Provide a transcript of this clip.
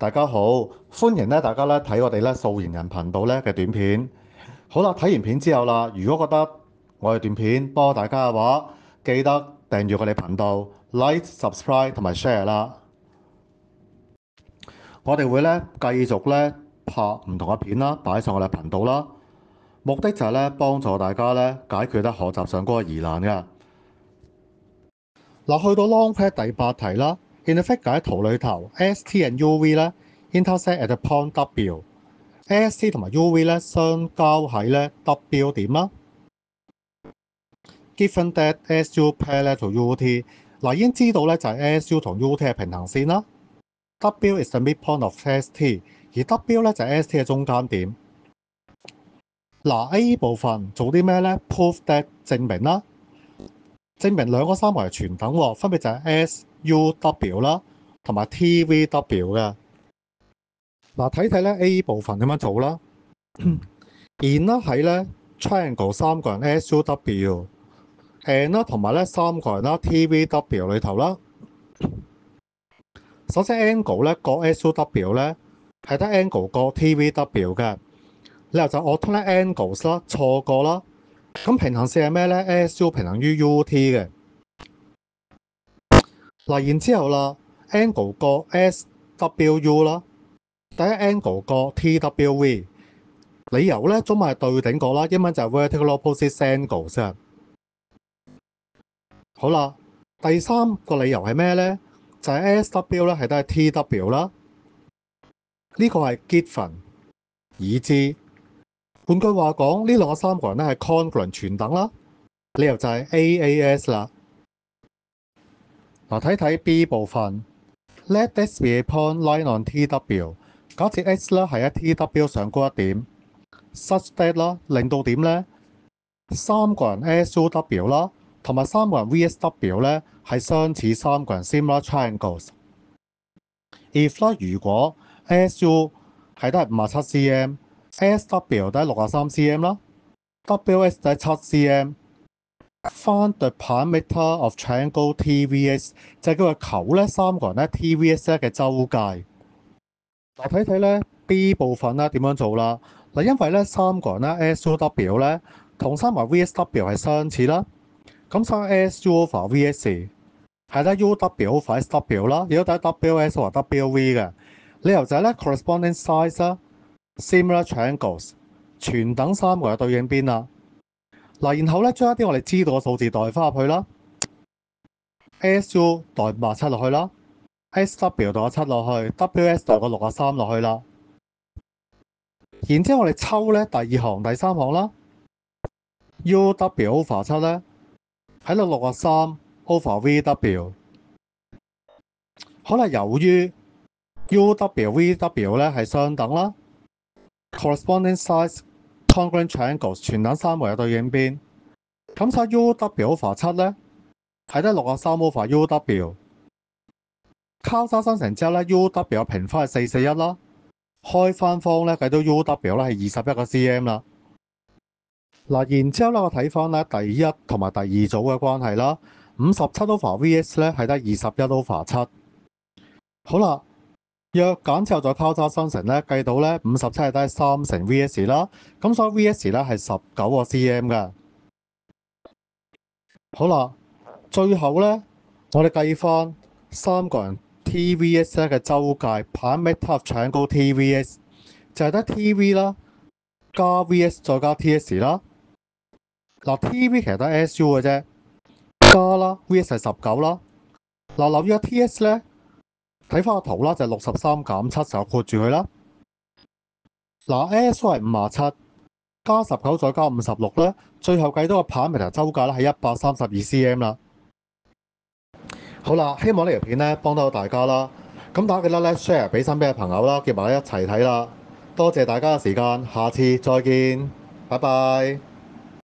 大家好，歡迎大家睇我哋素顏人頻道嘅短片。好啦，睇完片之後啦，如果覺得我哋段片幫大家嘅話，記得訂閱我哋頻道、like、subscribe 同埋 share 啦。我哋會繼續拍唔同嘅片啦，擺上我哋頻道啦。目的就係幫助大家解決得學習上嗰個疑難嘅。嗱，去到 long pad 第8題啦。In the figure 喺圖裏頭，ST and UV intersect at the point W。ST 同埋 UV 相交喺W 點啦。Given that SU parallel to UT， 嗱已經知道就係 SU 同 UT 係平行線啦。W is the midpoint of ST， 而 W就係 ST 嘅中間點。嗱 A 部分做啲咩？Prove that 證明啦。證明兩個三角係全等喎，分別就係 SUW 啦，同埋 TVW 嘅。嗱，睇睇A 部分點樣做啦。然啦喺triangle 三個人 SUW，and 啦同埋三個人TVW 裏頭啦。首先 angle 個 SUW 係得 angle 個 TVW 嘅，然後就 alternate angles 啦，錯過啦。咁平行線係咩？SU 平衡於 UT 嘅。嗱，然之後啦 ，angle 個 SWU 啦，第一 angle 個 TWV。理由中文係對頂角啦，英文就係 vertical opposite angles 啊。好啦，第三個理由係咩呢？就係 SW 係得係 TW 啦。呢個係 given 已知。換句話講，呢兩個三角人係 congruent 全等啦。理由就係 AAS 啦。嗱，睇睇 B 部分 ，Let X be a point lying on TW。假設 X 係喺 TW 上高一點 ，such that 啦，令到點呢？三個人 SUW 啦，同埋三個人 VSW 係相似三個人 similar triangles。If 啦，如果 SU 係得係57 cm，SW 得係63 cm 啦，WS 得係7 cm。Find the perimeter of triangle TVS 就係叫佢求三個人TVS 嘅周界。嗱，睇睇B 部分點樣做啦。嗱，因為三個人SUW同三個人 VSW 係相似啦，咁所以 SU over VS 係得 UW over SW 啦，亦都得 WS over WV 嘅。理由就係corresponding sides 啦 ，similar triangles 全等三個嘅對應邊啦。嗱，然後將一啲我哋知道嘅數字代翻入去啦 ，SU 代57落去啦 ，SW 代7落去 ，WS 代個63落去啦。然之後我哋抽第二行、第三行啦 ，UW over 7喺度63 over VW。好啦，由於 UW、VW 係相等啦 ，corresponding sides congruent triangles 全等三維嘅對應邊，咁所以 UW over 7係得63 over UW。交叉生成之後UW 嘅平方係441啦，開翻方計到 UW 係21個 cm 啦。嗱，然之後我睇翻第一同埋第二組嘅關係啦，57 over VS 係得21 over 7。好啦，約減之後再交叉生成計到57係得3乘 VS 啦，咁所以 VS 係19個 cm 嘅。好啦，最後我哋計翻三個人 TVS 嘅周界 perimeter of triangle TVS 就係得 TV 啦，加 VS 再加 TS 啦。嗱 ，TV 其實得 SU 嘅啫，加啦 VS 係19啦。嗱，留意下 TS 睇翻個圖啦，就係63減7就括住佢啦。嗱 ，SU 係57加19再加56最後計到個 perimeter 周界係132 cm 啦。好啦，希望呢條片幫到大家啦。咁大家記得share 俾身邊嘅朋友啦，叫埋一齊睇啦。多謝大家嘅時間，下次再見，拜拜。